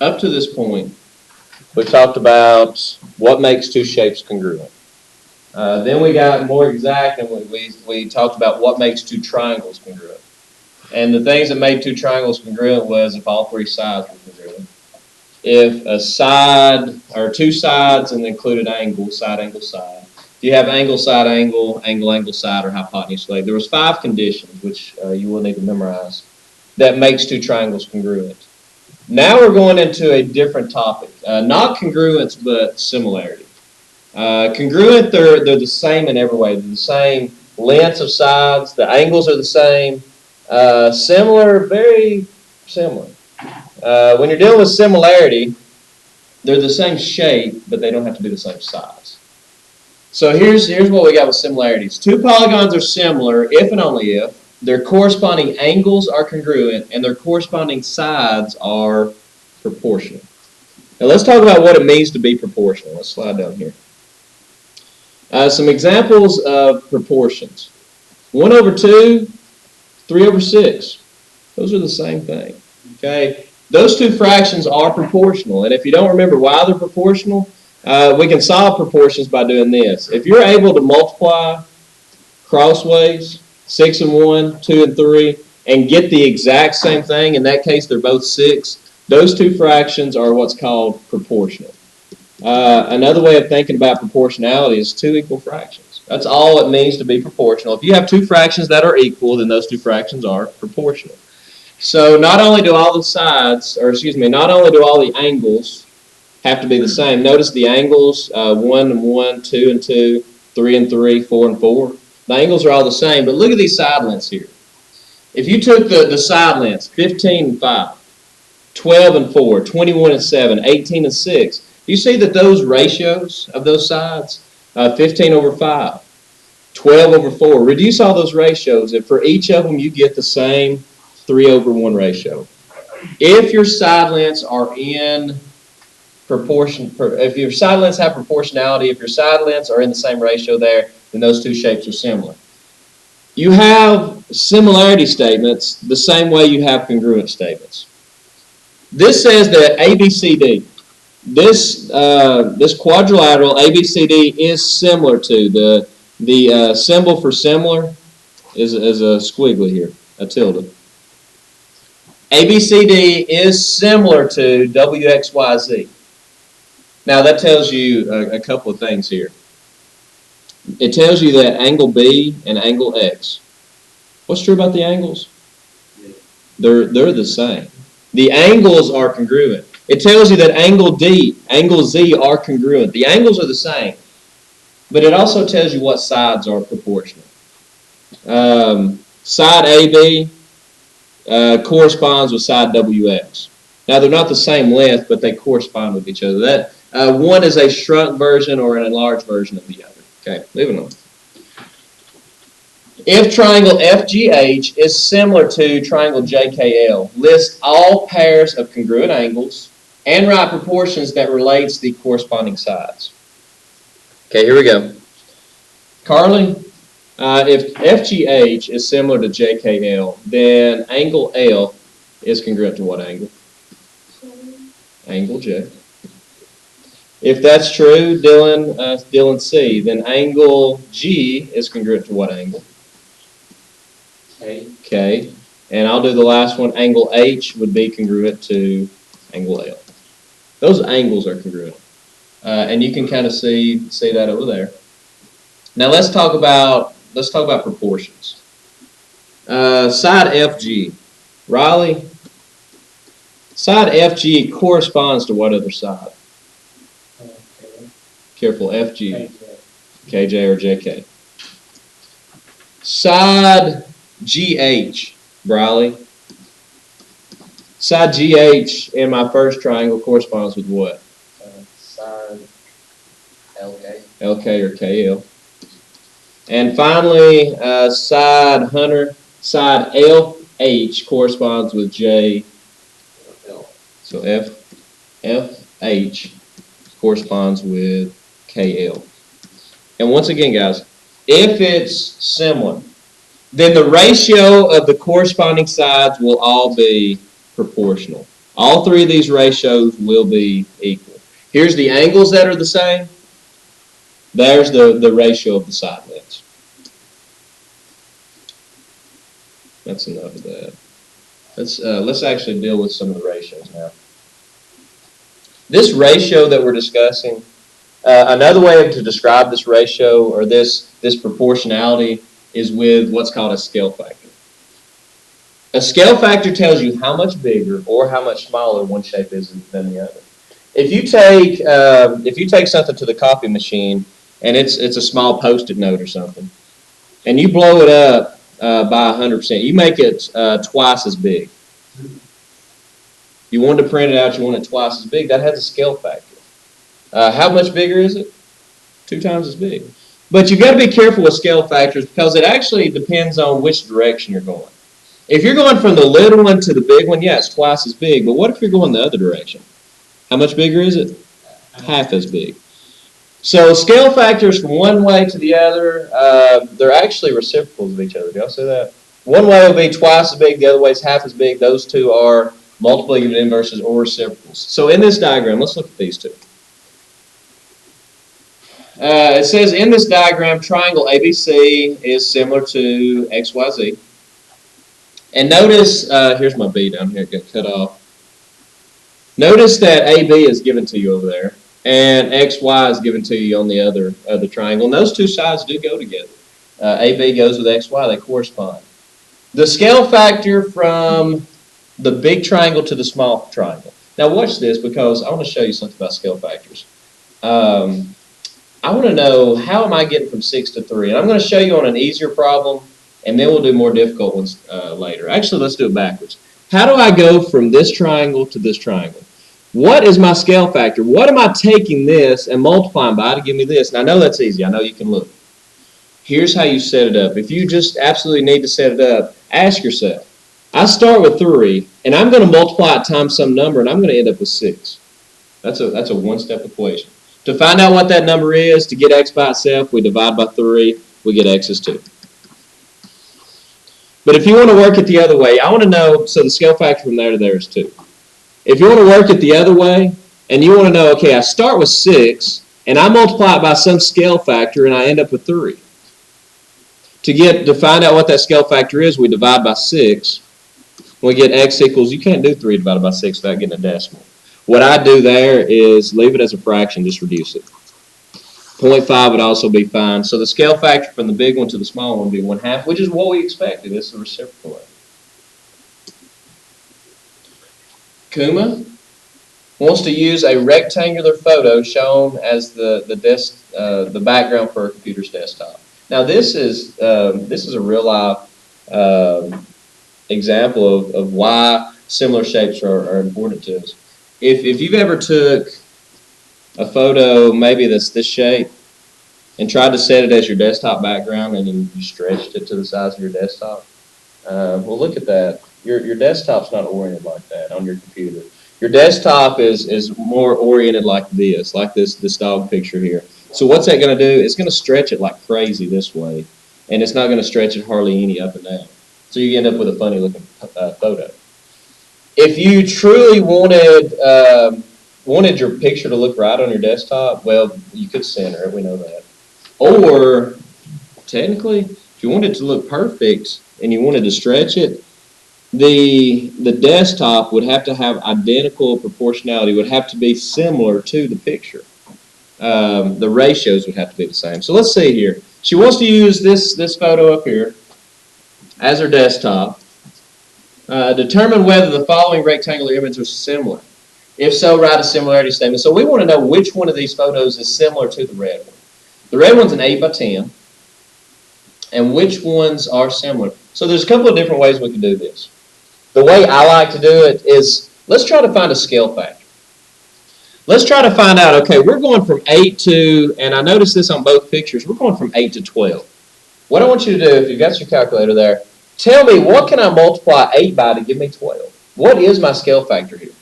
up to this point, we talked about what makes two shapes congruent. Then we got more exact, and we talked about what makes two triangles congruent. And the things that made two triangles congruent was if all three sides were congruent. If a side, or two sides and included angle, side, angle, side. If you have angle, side, angle, angle, angle, side, or hypotenuse leg. There was 5 conditions, which you will need to memorize, that makes two triangles congruent. Now we're going into a different topic. Not congruence, but similarity. Congruent, they're the same in every way. They're the same lengths of sides. The angles are the same. Similar, very similar. When you're dealing with similarity, they're the same shape, but they don't have to be the same size. So here's what we got with similarities. Two polygons are similar if and only if their corresponding angles are congruent and their corresponding sides are proportional. Now let's talk about what it means to be proportional. Let's slide down here. Some examples of proportions. 1 over 2, 3 over 6. Those are the same thing. Okay? Those two fractions are proportional. And if you don't remember why they're proportional, we can solve proportions by doing this. If you're able to multiply crossways, 6 and 1, 2 and 3, and get the exact same thing, in that case they're both 6, those two fractions are what's called proportional. Another way of thinking about proportionality is 2 equal fractions. That's all it means to be proportional. If you have two fractions that are equal, then those two fractions are proportional. So not only do all the sides, not only do all the angles have to be the same. Notice the angles, 1 and 1, 2 and 2, 3 and 3, 4 and 4. The angles are all the same, but look at these side lengths here. If you took the side lengths, 15 and 5, 12 and 4, 21 and 7, 18 and 6, you see that those ratios of those sides, 15 over 5, 12 over 4, reduce all those ratios, and for each of them you get the same 3 over 1 ratio. If your side lengths are in proportion, if your side lengths have proportionality, if your side lengths are in the same ratio there, then those two shapes are similar. You have similarity statements the same way you have congruent statements. This says that ABCD, this quadrilateral ABCD is similar to the symbol for similar is a squiggly here, a tilde. ABCD is similar to WXYZ. Now that tells you a couple of things here. It tells you that angle B and angle X. What's true about the angles? They're the same. The angles are congruent. It tells you that angle D, angle Z are congruent. The angles are the same. But it also tells you what sides are proportional. Side AB corresponds with side WX. Now they're not the same length, but they correspond with each other. One is a shrunk version or an enlarged version of the other. Okay, moving on. If triangle FGH is similar to triangle JKL, list all pairs of congruent angles and write proportions that relates the corresponding sides. Okay, here we go. Carly, if FGH is similar to JKL, then angle L is congruent to what angle? Angle J. If that's true, Dylan C, then angle G is congruent to what angle? K. And I'll do the last one. Angle H would be congruent to angle L. Those angles are congruent. And you can kind of see that over there. Now let's talk about proportions. Side FG. Riley, side FG corresponds to what other side? Careful, FG. KJ or JK. Side GH, Briley. Side GH in my first triangle corresponds with what? Side LK. LK or KL. And finally, side Hunter, side LH corresponds with JL. So FH corresponds with KL. And once again, guys, if it's similar, then the ratio of the corresponding sides will all be proportional. All three of these ratios will be equal. Here's the angles that are the same. There's the ratio of the side lengths. That's enough of that. Let's actually deal with some of the ratios now. This ratio that we're discussing, another way to describe this ratio or this proportionality is with what's called a scale factor. A scale factor tells you how much bigger or how much smaller one shape is than the other. If you take something to the copy machine and it's a small Post-it note or something, and you blow it up by 100%, you make it twice as big. You want to print it out, you want it twice as big. That has a scale factor. How much bigger is it? 2 times as big. But you've got to be careful with scale factors because it actually depends on which direction you're going. If you're going from the little one to the big one, yeah, it's twice as big. But what if you're going the other direction? How much bigger is it? Half as big. So scale factors from one way to the other, they're actually reciprocals of each other. Do y'all see that? One way will be twice as big, the other way is half as big. Those two are multiplicative inverses or reciprocals. So in this diagram, let's look at these two. It says in this diagram, triangle ABC is similar to XYZ. And notice, here's my B down here, it got cut off. Notice that AB is given to you over there, and XY is given to you on the other triangle. And those two sides do go together. AB goes with XY, they correspond. The scale factor from the big triangle to the small triangle. Now watch this because I want to show you something about scale factors. I want to know how am I getting from 6 to 3. And I'm going to show you on an easier problem, and then we'll do more difficult ones later. Actually, let's do it backwards. How do I go from this triangle to this triangle? What is my scale factor? What am I taking this and multiplying by to give me this? And I know that's easy. I know you can look. Here's how you set it up. If you just absolutely need to set it up, ask yourself. I start with 3, and I'm going to multiply it times some number, and I'm going to end up with 6. That's a one-step equation. To find out what that number is, to get x by itself, we divide by 3, we get x is 2. But if you want to work it the other way, I want to know, so the scale factor from there to there is 2. If you want to work it the other way, and you want to know, okay, I start with 6, and I multiply it by some scale factor, and I end up with 3. To find out what that scale factor is, we divide by 6. We get x equals, you can't do 3 divided by 6 without getting a decimal. What I do there is leave it as a fraction, just reduce it. 0.5 would also be fine. So the scale factor from the big one to the small one would be 1/2, which is what we expected. This is a reciprocal. Kuma wants to use a rectangular photo shown as the background for a computer's desktop. Now this is a real life example of why similar shapes are important to us. If you've ever took a photo, maybe that's this shape, and tried to set it as your desktop background, and then you stretched it to the size of your desktop, well, look at that. Your desktop's not oriented like that on your computer. Your desktop is more oriented like this dog picture here. So what's that going to do? It's going to stretch it like crazy this way, and it's not going to stretch it hardly any up and down. So you end up with a funny looking photo. If you truly wanted your picture to look right on your desktop, well, you could center it. We know that. Or technically, if you wanted it to look perfect and you wanted to stretch it, the desktop would have to have identical proportionality. Would have to be similar to the picture. The ratios would have to be the same. So let's see here. She wants to use this photo up here as her desktop. Determine whether the following rectangular images are similar. If so, write a similarity statement. So we want to know which one of these photos is similar to the red one. The red one's an 8 by 10. And which ones are similar? So there's a couple of different ways we can do this. The way I like to do it is, let's try to find a scale factor. Let's try to find out, okay, we're going from 8 to, and I noticed this on both pictures, we're going from 8 to 12. What I want you to do, if you've got your calculator there, tell me what can I multiply 8 by to give me 12? What is my scale factor here?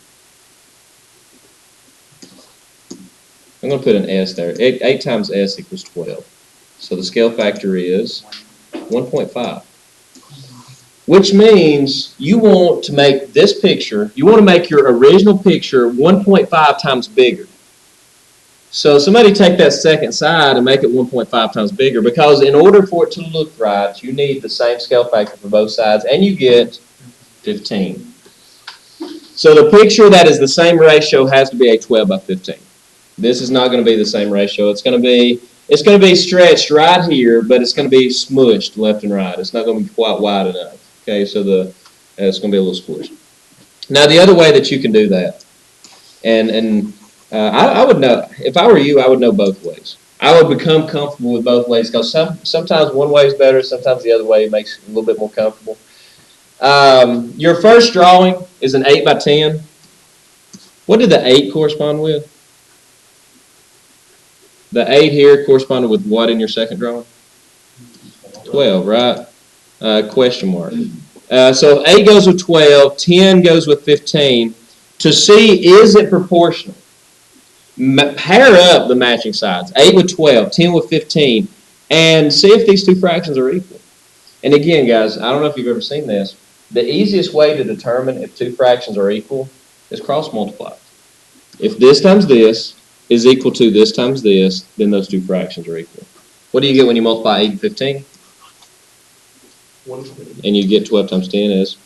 I'm going to put an S there. 8 times S equals 12. So the scale factor is 1.5. which means you want to make this picture, you want to make your original picture 1.5 times bigger. So somebody take that second side and make it 1.5 times bigger, because in order for it to look right, you need the same scale factor for both sides, and you get 15. So the picture that is the same ratio has to be a 12 by 15. This is not going to be the same ratio. It's going to be stretched right here, but it's going to be smushed left and right. It's not going to be quite wide enough. Okay, so it's going to be a little squished. Now the other way that you can do that, and I would know, if I were you, I would know both ways. I would become comfortable with both ways, because sometimes one way is better, sometimes the other way makes it a little bit more comfortable. Your first drawing is an 8 by 10. What did the 8 correspond with? The 8 here corresponded with what in your second drawing? 12, right? Question mark. So 8 goes with 12, 10 goes with 15. To see, is it proportional? Pair up the matching sides, 8 with 12, 10 with 15, and see if these two fractions are equal. And again, guys, I don't know if you've ever seen this. The easiest way to determine if two fractions are equal is cross multiply. If this times this is equal to this times this, then those two fractions are equal. What do you get when you multiply 8 and 15? 120. And you get 12 times 10 is?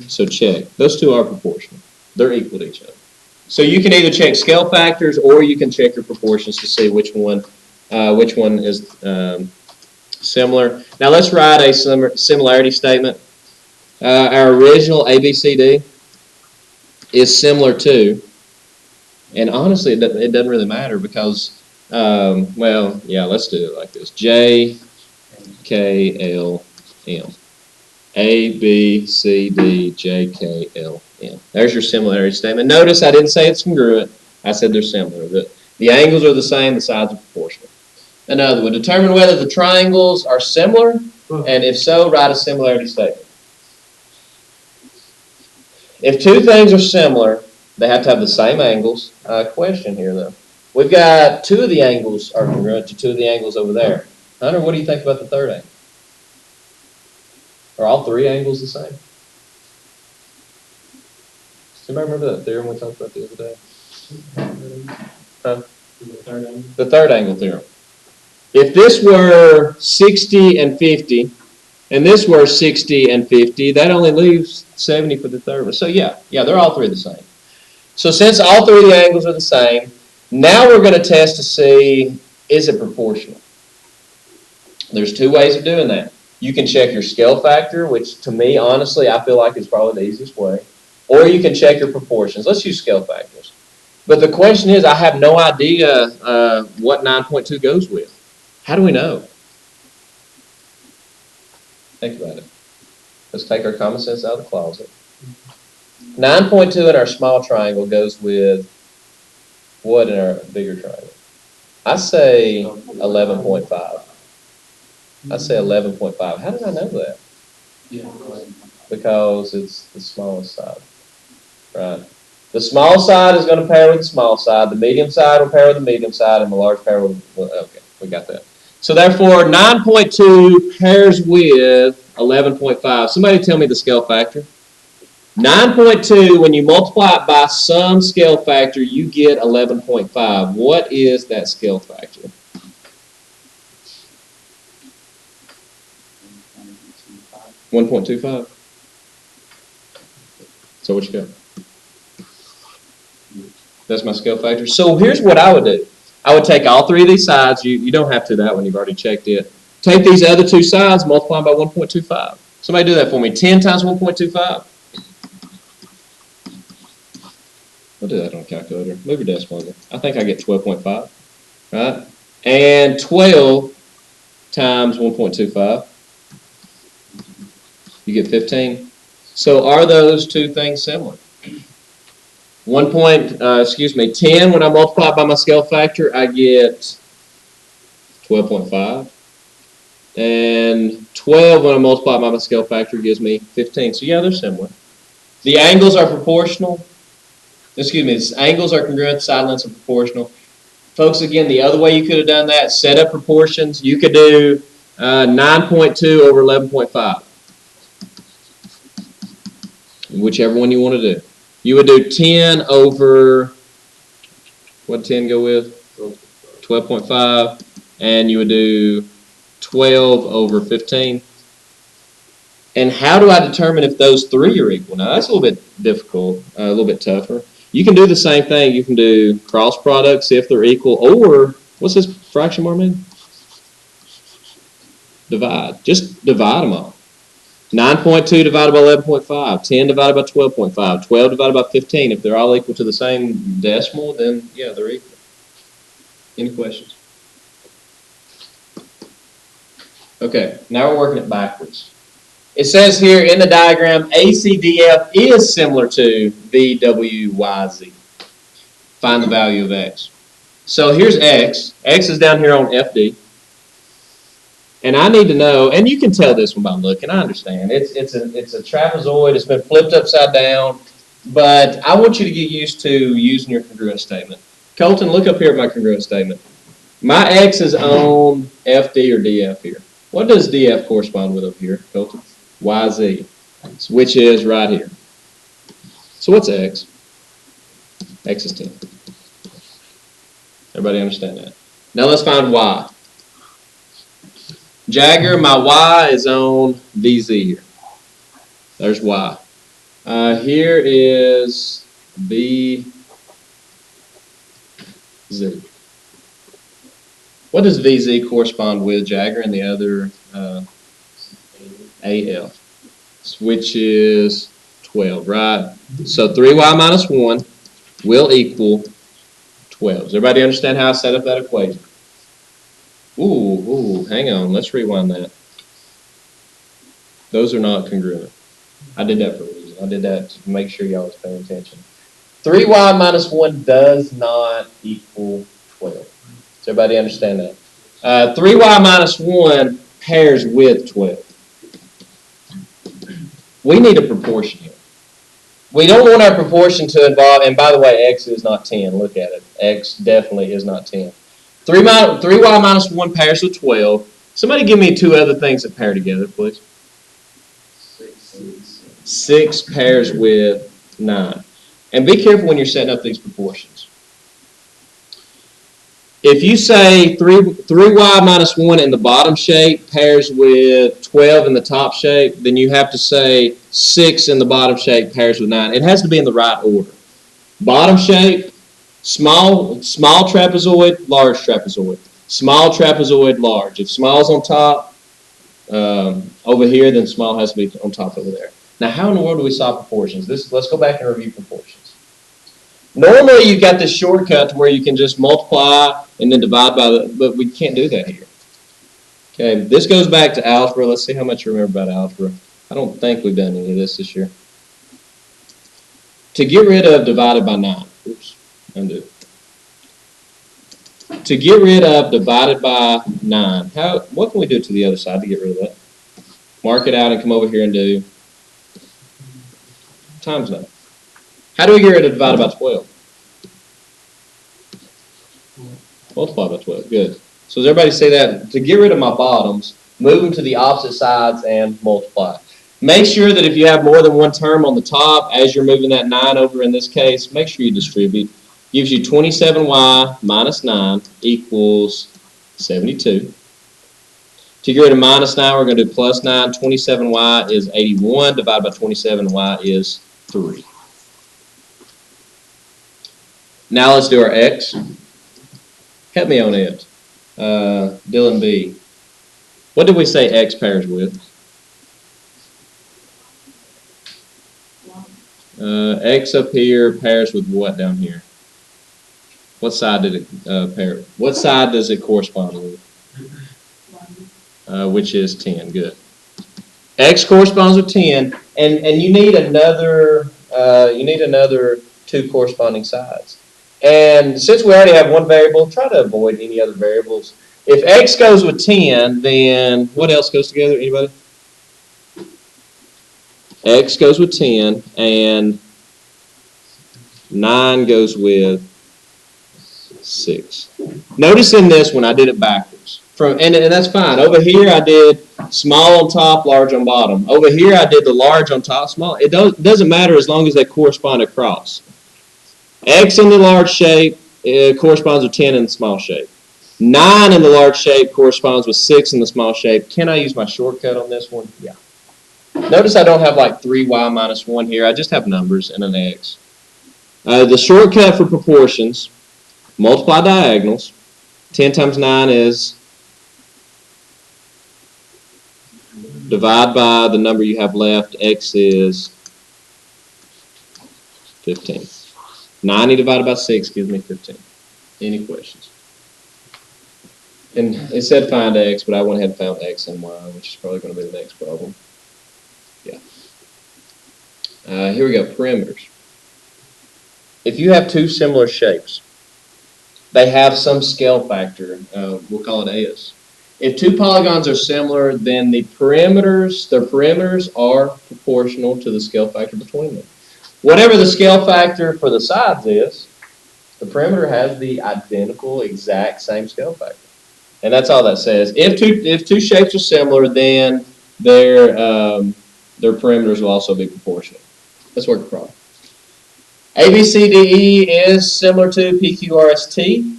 So check. Those two are proportional. They're equal to each other. So you can either check scale factors, or you can check your proportions to see which one is similar. Now let's write a similarity statement. Our original ABCD is similar to, and honestly, it doesn't really matter, because, well, yeah, let's do it like this. J, K, L, M. A, B, C, D, J, K, L, M. There's your similarity statement. Notice I didn't say it's congruent. I said they're similar. The angles are the same, the sides are proportional. Another one, determine whether the triangles are similar, and if so, write a similarity statement. If two things are similar, they have to have the same angles. Question here, though. We've got two of the angles are congruent to two of the angles over there. Hunter, what do you think about the third angle? Are all three angles the same? Does anybody remember that theorem we talked about the other day? Huh? The third angle theorem. If this were 60 and 50, and this were 60 and 50, that only leaves 70 for the third one. So yeah, they're all three the same. So since all three of the angles are the same, now we're going to test to see, is it proportional? There's two ways of doing that. You can check your scale factor, which to me, honestly, I feel like is probably the easiest way. Or you can check your proportions. Let's use scale factors. But the question is, I have no idea what 9.2 goes with. How do we know? Think about it. Let's take our common sense out of the closet. 9.2 in our small triangle goes with what in our bigger triangle? I say 11.5. I say 11.5. How did I know that? Yeah. Because it's the smallest side, right? The small side is going to pair with the small side. The medium side will pair with the medium side, and the large pair will, okay, we got that. So therefore, 9.2 pairs with 11.5. Somebody tell me the scale factor. 9.2, when you multiply it by some scale factor, you get 11.5. What is that scale factor? 1.25. So what you got? That's my scale factor. So here's what I would do. I would take all three of these sides. You don't have to that one. You've already checked it. Take these other two sides, multiply them by 1.25. Somebody do that for me. 10 times 1.25. I'll do that on a calculator. Move your decimal over. I think I get 12.5. Right? And 12 times 1.25. You get 15. So are those two things similar? 10, when I multiply by my scale factor, I get 12.5. And 12, when I multiply by my scale factor, gives me 15. So yeah, they're similar. The angles are proportional. The angles are congruent, side lengths are proportional. Folks, again, the other way you could have done that, set up proportions, you could do 9.2 over 11.5. whichever one you want to do. You would do 10 over, what did 10 go with? 12.5. And you would do 12 over 15. And how do I determine if those three are equal? Now, that's a little bit difficult, a little bit tougher. You can do the same thing. You can do cross products, see if they're equal, or what's this fraction bar mean? Divide. Just divide them all. 9.2 divided by 11.5, 10 divided by 12.5, 12 divided by 15. If they're all equal to the same decimal, then yeah, they're equal. Any questions? Okay, now we're working it backwards. It says here in the diagram, ACDF is similar to VWYZ. Find the value of X. So here's X. X is down here on FD. And I need to know, and you can tell this one by looking, I understand. It's a trapezoid, it's been flipped upside down, but I want you to get used to using your congruent statement. Colton, look up here at my congruent statement. My X is on FD or DF here. What does DF correspond with up here, Colton? YZ, which is right here. So what's X? X is 10. Everybody understand that? Now let's find Y. Jagger, my Y is on VZ here. There's Y. Here is VZ. What does VZ correspond with, Jagger, and the other AL? Which is 12, right? So 3Y minus 1 will equal 12. Does everybody understand how I set up that equation? Ooh, hang on. Let's rewind that. Those are not congruent. I did that for a reason. I did that to make sure y'all was paying attention. 3y minus 1 does not equal 12. Does everybody understand that? 3y minus 1 pairs with 12. We need a proportion here. We don't want our proportion to involve, and by the way, x is not 10. Look at it. X definitely is not 10. 3y minus 1 pairs with 12. Somebody give me two other things that pair together, please. 6 pairs with 9. And be careful when you're setting up these proportions. If you say 3y minus 1 in the bottom shape pairs with 12 in the top shape, then you have to say 6 in the bottom shape pairs with 9. It has to be in the right order. Bottom shape, small trapezoid, large trapezoid. Small trapezoid, large. If small's on top over here, then small has to be on top over there. Now, how in the world do we solve proportions? Let's go back and review proportions. Normally, you've got this shortcut to where you can just multiply and then divide by but we can't do that here. Okay, this goes back to algebra. Let's see how much you remember about algebra. I don't think we've done any of this year. To get rid of divided by 9. Oops, undo. To get rid of divided by 9, what can we do to the other side to get rid of that? Mark it out and come over here and do times 9. How do we get rid of divided by 12? Multiply by 12. Good. So does everybody say that? To get rid of my bottoms, move them to the opposite sides and multiply. Make sure that if you have more than one term on the top, as you're moving that 9 over in this case, make sure you distribute. Gives you 27y minus 9 equals 72. To get rid of minus 9, we're going to do plus 9. 27y is 81. Divided by 27y is 3. Now let's do our x. Help me on it. Dylan B. What did we say x pairs with? X up here pairs with what down here? What side did it pair? What side does it correspond with? Which is 10. Good. X corresponds with 10, and you need another two corresponding sides. And since we already have one variable, try to avoid any other variables. If x goes with 10, then what else goes together? Anybody? X goes with 10, and 9 goes with 6. Notice in this one, I did it backwards. shapes. And that's fine. Over here I did small on top, large on bottom. Over here I did the large on top, small. It doesn't matter as long as they correspond across. X in the large shape corresponds with 10 in the small shape. 9 in the large shape corresponds with 6 in the small shape. Can I use my shortcut on this one? Yeah. Notice I don't have like 3y minus 1 here. I just have numbers and an x. The shortcut for proportions, multiply diagonals. 10 times 9 is divide by the number you have left. X is 15. 90 divided by 6 gives me 15. Any questions? And it said find x, but I went ahead and found x and y, which is probably going to be the next problem. Yeah. Here we go, perimeters. If you have two similar shapes, they have some scale factor. We'll call it S. If two polygons are similar, then their perimeters are proportional to the scale factor between them. Whatever the scale factor for the sides is, the perimeter has the identical, exact same scale factor. And that's all that says. If two shapes are similar, then their perimeters will also be proportional. Let's work the problem. ABCDE is similar to PQRST.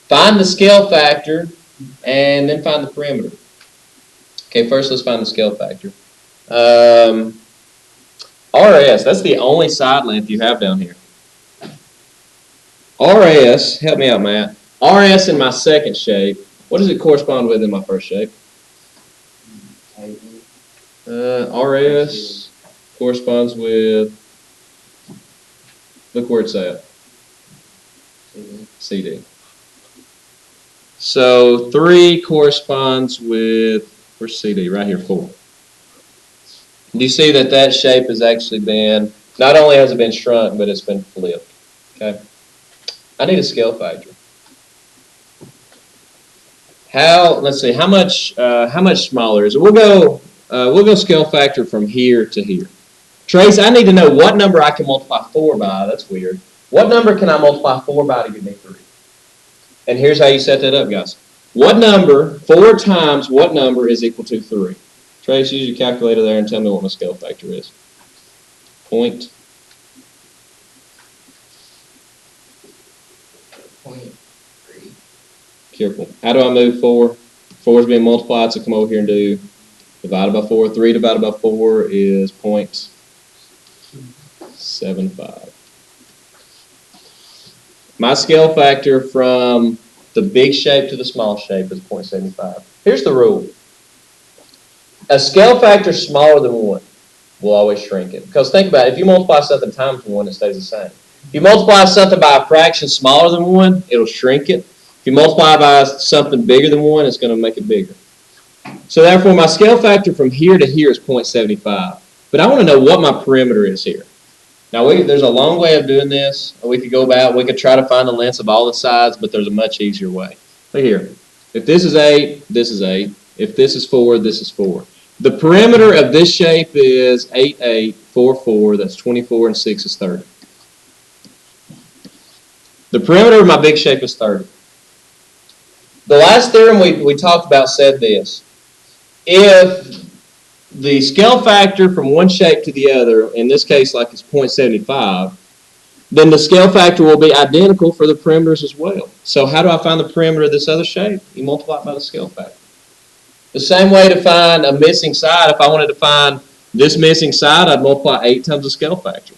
Find the scale factor and then find the perimeter. Okay, first let's find the scale factor. RS, that's the only side length you have down here. RS, help me out, Matt. RS in my second shape, what does it correspond with in my first shape? RS corresponds with, look where it's at. CD. So 3 corresponds with, where's CD? Right here, 4. Do you see that shape has actually been, not only has it been shrunk, but it's been flipped. Okay. I need a scale factor. Let's see, how much smaller is it? We'll go scale factor from here to here. Trace, I need to know what number I can multiply 4 by. That's weird. What number can I multiply 4 by to give me 3? And here's how you set that up, guys. What number, 4 times what number is equal to 3? Trace, use your calculator there and tell me what my scale factor is. 0.3. Careful. How do I move 4? 4 is being multiplied, so come over here and do divided by 4. 3 divided by 4 is 0.75. My scale factor from the big shape to the small shape is 0.75. Here's the rule. A scale factor smaller than 1 will always shrink it. Because think about it, if you multiply something times 1, it stays the same. If you multiply something by a fraction smaller than 1, it'll shrink it. If you multiply by something bigger than 1, it's going to make it bigger. So therefore, my scale factor from here to here is 0.75. But I want to know what my perimeter is here. Now, there's a long way of doing this. We could go about, we could try to find the lengths of all the sides, but there's a much easier way. Look here. If this is 8, this is 8. If this is 4, this is 4. The perimeter of this shape is 8, 8, 4, 4. That's 24, and 6 is 30. The perimeter of my big shape is 30. The last theorem we talked about said this. If the scale factor from one shape to the other, in this case like it's 0.75, then the scale factor will be identical for the perimeters as well. So how do I find the perimeter of this other shape? You multiply it by the scale factor. The same way to find a missing side, if I wanted to find this missing side, I'd multiply 8 times the scale factor.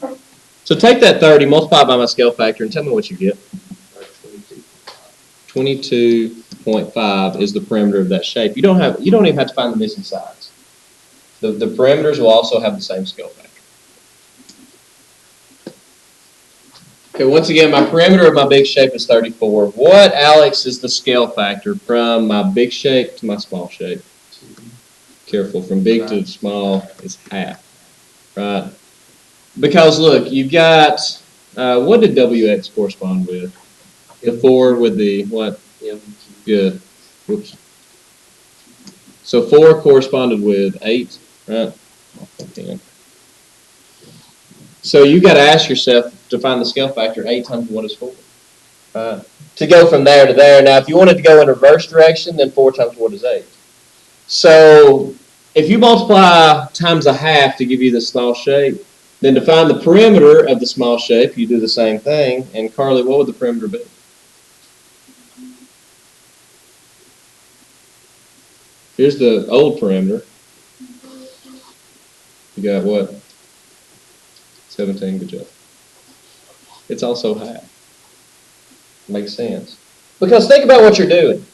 So take that 30, multiply it by my scale factor, and tell me what you get. 22.5 is the perimeter of that shape. You don't even have to find the missing sides. The perimeters will also have the same scale factor. Okay, once again, my perimeter of my big shape is 34. What, Alex, is the scale factor from my big shape to my small shape? Careful, from big to small is half, right? Because look, you've got, what did WX correspond with? The 4 with the what? Good. Whoops. So 4 corresponded with 8, right? 10. So you got to ask yourself to find the scale factor, 8 times what is 4? To go from there to there. Now, if you wanted to go in reverse direction, then 4 times what is 8? So, if you multiply times a half to give you the small shape, then to find the perimeter of the small shape, you do the same thing. And Carly, what would the perimeter be? Here's the old perimeter. You got what? 17, good job. It's also half. Makes sense. Because think about what you're doing.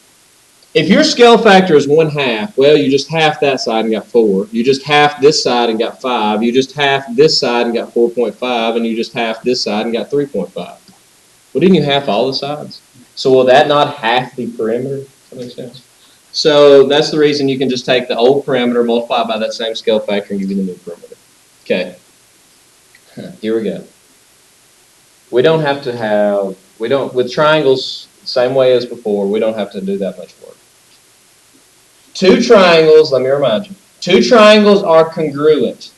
If your scale factor is 1/2, well, you just half that side and got 4. You just half this side and got 5. You just half this side and got 4.5. And you just half this side and got 3.5. Well, didn't you half all the sides? So will that not half the perimeter? Does that make sense? So that's the reason you can just take the old perimeter, multiply by that same scale factor, and give you the new perimeter. Okay. Here we go. We don't have to have, with triangles, same way as before, we don't have to do that much work. Two triangles, let me remind you, two triangles are congruent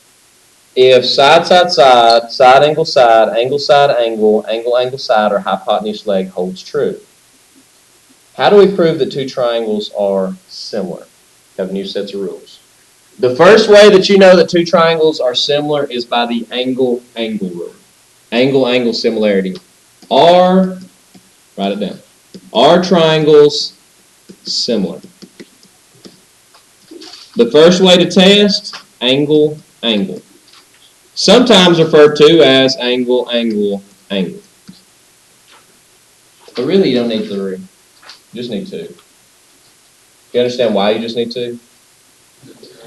if side, side, side, side, angle, side, angle, side, angle, angle, angle, side, or hypotenuse leg holds true. How do we prove that two triangles are similar? We have new sets of rules. The first way that you know that two triangles are similar is by the angle-angle rule. Angle-angle similarity. Are, write it down, are triangles similar? The first way to test, angle-angle. Sometimes referred to as angle-angle-angle. But really you don't need 3. You just need 2. You understand why you just need 2?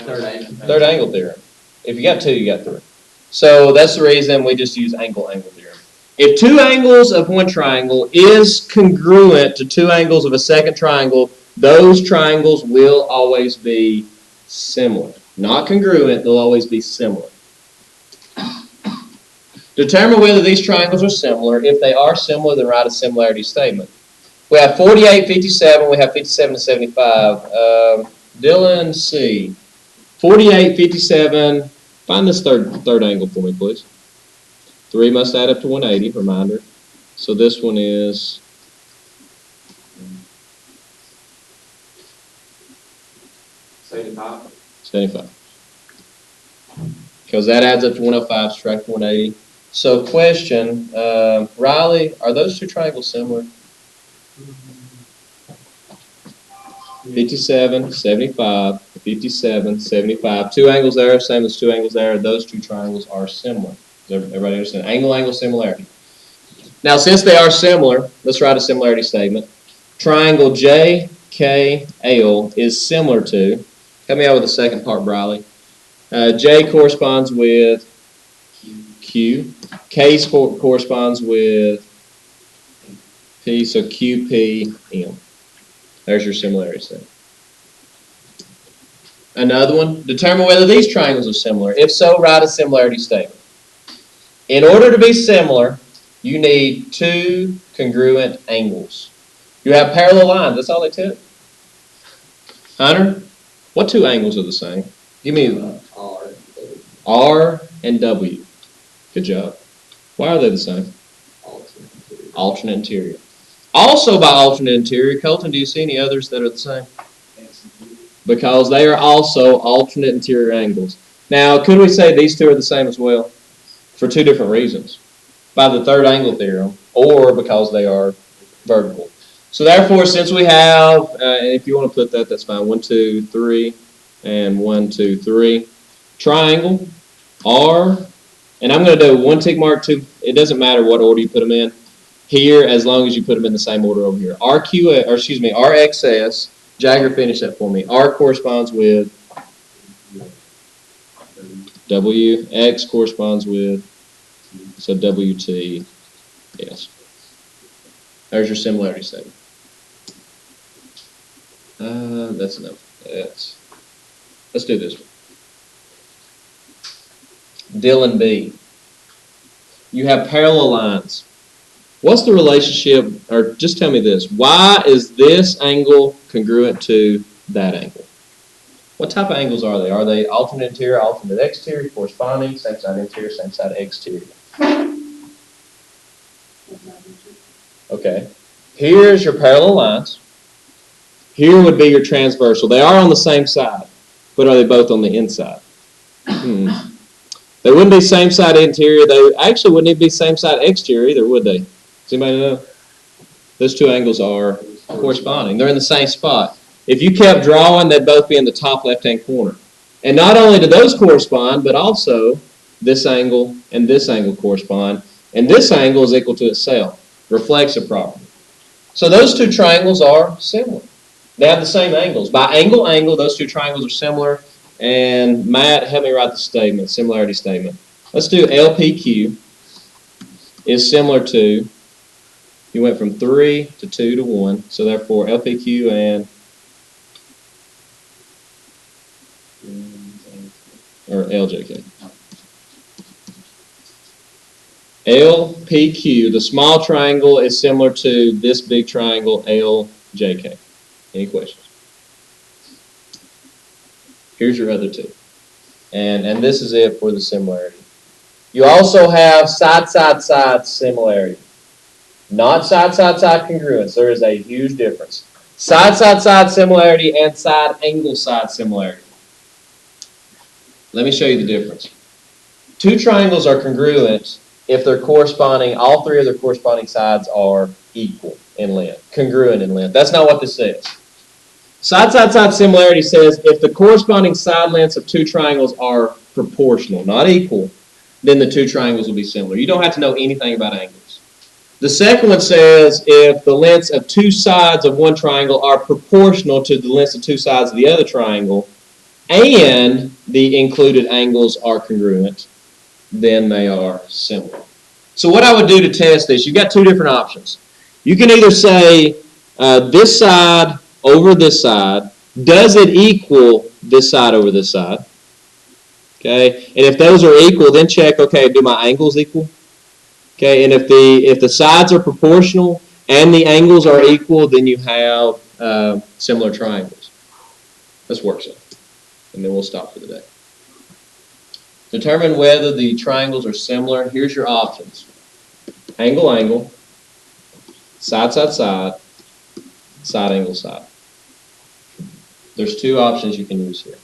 Third angle theorem. If you got 2, you got 3. So that's the reason we just use angle-angle theorem. If 2 angles of one triangle is congruent to 2 angles of a second triangle, those triangles will always be similar. Not congruent, they'll always be similar. Determine whether these triangles are similar. If they are similar, then write a similarity statement. We have 48, 57, we have 57 and 75. Dylan C. 48, 57, find this third angle for me, please. 3 must add up to 180, reminder. So this one is 75. Because that adds up to 105, subtract 180. So question, Riley, are those two triangles similar? 57, 75, 57, 75. 2 angles there, same as 2 angles there. Those two triangles are similar. Does everybody understand? Angle-angle similarity. Now, since they are similar, let's write a similarity statement. Triangle JKL is similar to, help me out with the second part, Briley. J corresponds with Q. K corresponds with P, so QPM. There's your similarity statement. Another one, determine whether these triangles are similar. If so, write a similarity statement. In order to be similar, you need 2 congruent angles. You have parallel lines, that's all they took. Hunter, what 2 angles are the same? Give me R and W. Good job. Why are they the same? Alternate interior. Also by alternate interior, Colton, do you see any others that are the same? Because they are also alternate interior angles. Now, could we say these 2 are the same as well? For 2 different reasons. By the third angle theorem, or because they are vertical. So therefore, since we have, if you want to put that, that's fine. 1, 2, 3, and 1, 2, 3. Triangle, R, and I'm going to do 1 tick mark, 2. It doesn't matter what order you put them in here, as long as you put them in the same order over here. RXS. Jagger, finish that for me. R corresponds with W. X corresponds with, so WT. Yes. There's your similarity statement. That's enough. Let's do this one. Dylan B. You have parallel lines. What's the relationship, or just tell me this. Why is this angle congruent to that angle? What type of angles are they? Are they alternate interior, alternate exterior, corresponding, same side interior, same side exterior? Okay. Here's your parallel lines. Here would be your transversal. They are on the same side, but are they both on the inside? They wouldn't be same side interior. They actually wouldn't even be same side exterior either, would they? Does anybody know? Those two angles are corresponding. They're in the same spot. If you kept drawing, they'd both be in the top left-hand corner. And not only do those correspond, but also this angle and this angle correspond. And this angle is equal to itself. Reflexive property. So those two triangles are similar. They have the same angles. By angle, those two triangles are similar. And Matt, help me write the statement, similarity statement. Let's do LPQ is similar to, you went from 3 to 2 to 1. So therefore, LPQ and, or LJK. LPQ, the small triangle, is similar to this big triangle, LJK. Any questions? Here's your other two. And this is it for the similarity. You also have side-side-side similarity. Not side-side-side congruence. There is a huge difference. Side-side-side similarity and side-angle-side similarity. Let me show you the difference. Two triangles are congruent if they're corresponding, all three of their corresponding sides are equal in length, congruent in length. That's not what this says. Side-side-side similarity says if the corresponding side lengths of two triangles are proportional, not equal, then the two triangles will be similar. You don't have to know anything about angles. The second one says if the lengths of two sides of one triangle are proportional to the lengths of two sides of the other triangle, and the included angles are congruent, then they are similar. So what I would do to test this, you've got two different options. You can either say this side over this side, does it equal this side over this side? Okay, and if those are equal, then check, okay, do my angles equal? Okay, and if the sides are proportional and the angles are equal, then you have similar triangles. Let's work some, and then we'll stop for the day. Determine whether the triangles are similar. Here's your options. Angle, angle, side, side, side, side, angle, side. There's two options you can use here.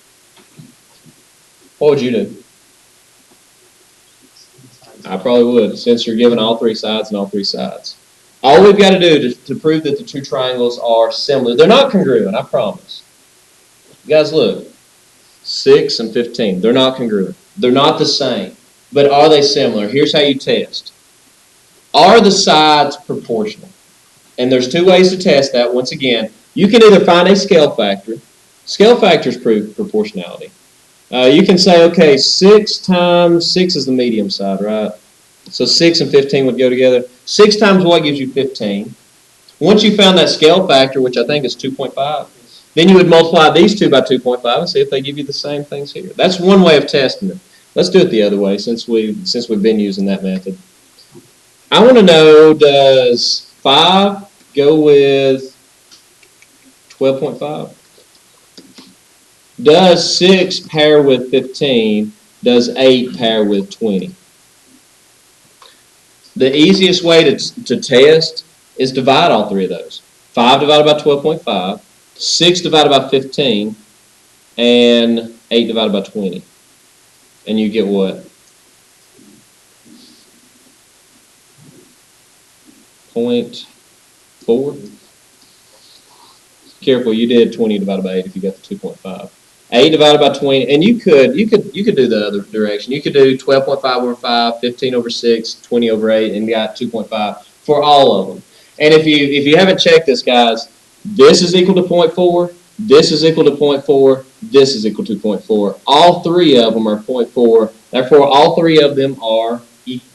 What would you do? I probably would, since you're given all three sides and all three sides. All we've got to do to prove that the two triangles are similar, they're not congruent, I promise. You guys look, 6 and 15, they're not congruent. They're not the same, but are they similar? Here's how you test. Are the sides proportional? And there's two ways to test that. Once again, you can either find a scale factor. Scale factors prove proportionality. You can say, okay, 6 times 6 is the medium side, right? So 6 and 15 would go together. 6 times what gives you 15? Once you found that scale factor, which I think is 2.5, then you would multiply these two by 2.5 and see if they give you the same things here. That's one way of testing it. Let's do it the other way since we've been using that method. I want to know, does 5 go with 12.5? Does 6 pair with 15? Does 8 pair with 20? The easiest way to test is divide all three of those. 5 divided by 12.5, 6 divided by 15, and 8 divided by 20. And you get what? 0.4. Careful, you did 20 divided by 8 if you got the 2.5. 8 divided by 20, and you could do the other direction. You could do 12.5 over 5, 15 over 6, 20 over 8, and you got 2.5 for all of them. And if you haven't checked this, guys, this is equal to 0.4, this is equal to 0.4, this is equal to 0.4. All three of them are 0.4. Therefore, all three of them are equal.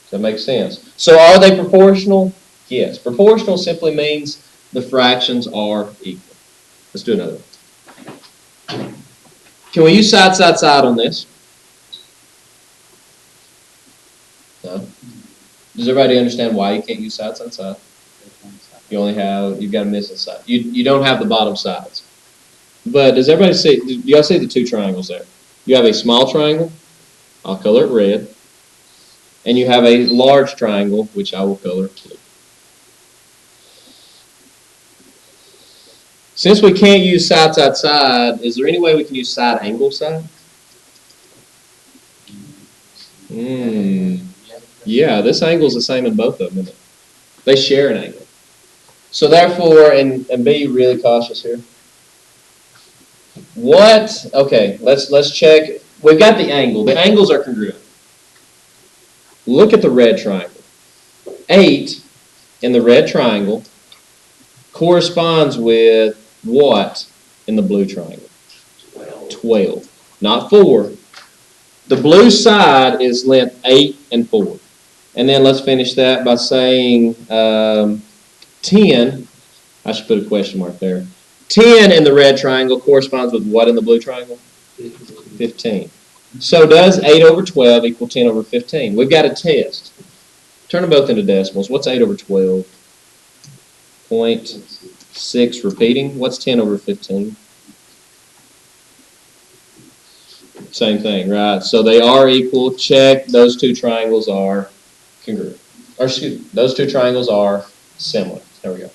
Does that make sense? So are they proportional? Yes. Proportional simply means the fractions are equal. Let's do another one. Can we use side, side, side on this? No? Does everybody understand why you can't use side, side, side? You've got a missing side. You don't have the bottom sides. But does everybody see, do y'all see the two triangles there? You have a small triangle, I'll color it red, and you have a large triangle, which I will color blue. Since we can't use side, side, side, is there any way we can use side, angle, side? Yeah, this angle is the same in both of them, isn't it? They share an angle. So therefore, and be really cautious here. Okay, let's check. We've got the angle. The angles are congruent. Look at the red triangle. 8 in the red triangle corresponds with what in the blue triangle? 12. Not 4. The blue side is length 8 and 4. And then let's finish that by saying 10. I should put a question mark there. 10 in the red triangle corresponds with what in the blue triangle? 15. So does 8 over 12 equal 10 over 15? We've got a test. Turn them both into decimals. What's 8 over 12? 0.6 repeating. What's 10 over 15? Same thing, right? So they are equal. Check. Those two triangles are congruent. Or excuse me, those two triangles are similar. There we go.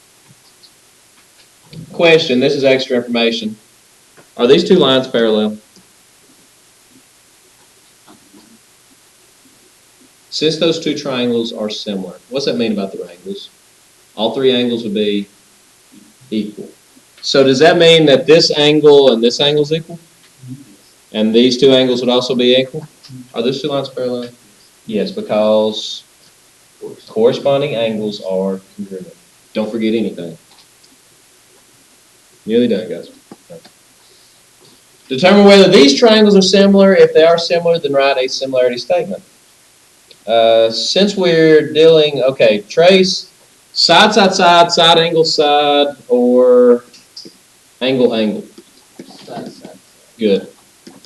Question. This is extra information. Are these two lines parallel? Since those two triangles are similar, what's that mean about their angles? All three angles would be equal. So does that mean that this angle and this angle is equal? And these two angles would also be equal? Are those two lines parallel? Yes, because corresponding angles are congruent. Don't forget anything. Nearly done, guys. Okay. Determine whether these triangles are similar. If they are similar, then write a similarity statement. Since we're dealing, okay, trace side, side, side, side, angle, side, or angle, angle. Side, side. Good.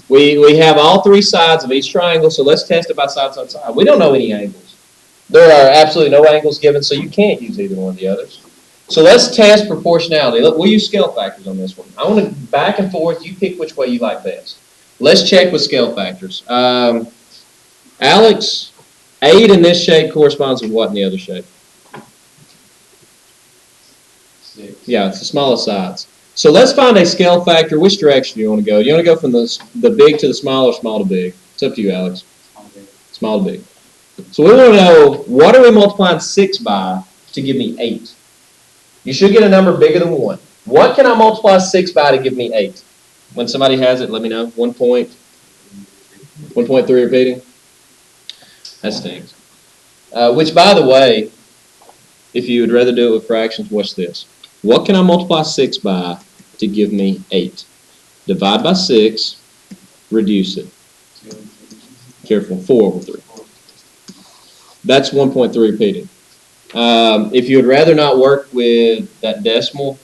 We have all three sides of each triangle, so let's test it by side, side, side. We don't know any angles. There are absolutely no angles given, so you can't use either one of the others. So let's test proportionality. Look, we'll use scale factors on this one. I want to back and forth. You pick which way you like best. Let's check with scale factors. Alex, 8 in this shape corresponds with what in the other shape? 6. Yeah, it's the smallest sides. So let's find a scale factor. Which direction do you want to go? Do you want to go from the big to the small or small to big? It's up to you, Alex. Small to big. So we want to know, what are we multiplying 6 by to give me 8? You should get a number bigger than 1. What can I multiply 6 by to give me 8? When somebody has it, let me know. 1.3 repeating. That stinks. Which, by the way, if you would rather do it with fractions, watch this. What can I multiply 6 by to give me 8? Divide by 6, reduce it. Careful, 4 over 3. That's 1.3 repeating. If you would rather not work with that decimal,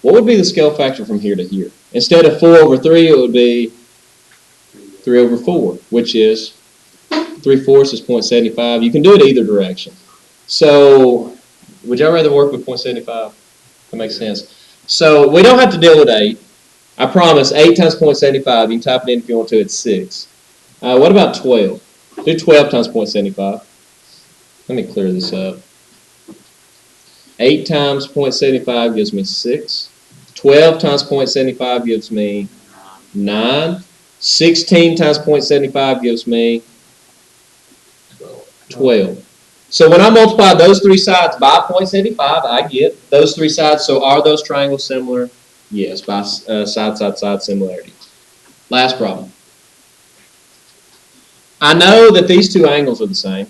what would be the scale factor from here to here? Instead of 4 over 3, it would be 3 over 4, which is 3/4 is 0.75. You can do it either direction. So, would y'all rather work with 0.75? That makes sense. So, we don't have to deal with 8. I promise, 8 times 0.75, you can type it in if you want to, it's 6. What about 12? Do 12 times 0.75. Let me clear this up. 8 times 0.75 gives me 6. 12 times 0.75 gives me 9. 16 times 0.75 gives me 12. So when I multiply those three sides by 0.75, I get those three sides. So are those triangles similar? Yes, by side, side, side similarity. Last problem. I know that these two angles are the same.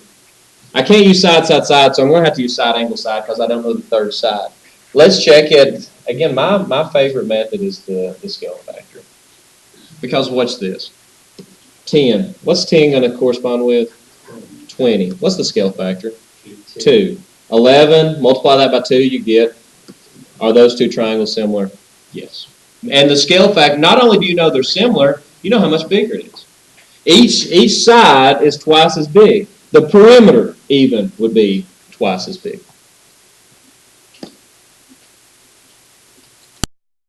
I can't use side, side, side, so I'm going to have to use side, angle, side because I don't know the third side. Let's check it. Again, my favorite method is the scale factor. Because watch this. 10. What's 10 going to correspond with? 20. What's the scale factor? 2. 11, multiply that by 2, you get, are those two triangles similar? Yes. And the scale factor, not only do you know they're similar, you know how much bigger it is. Each side is twice as big. The perimeter even would be twice as big.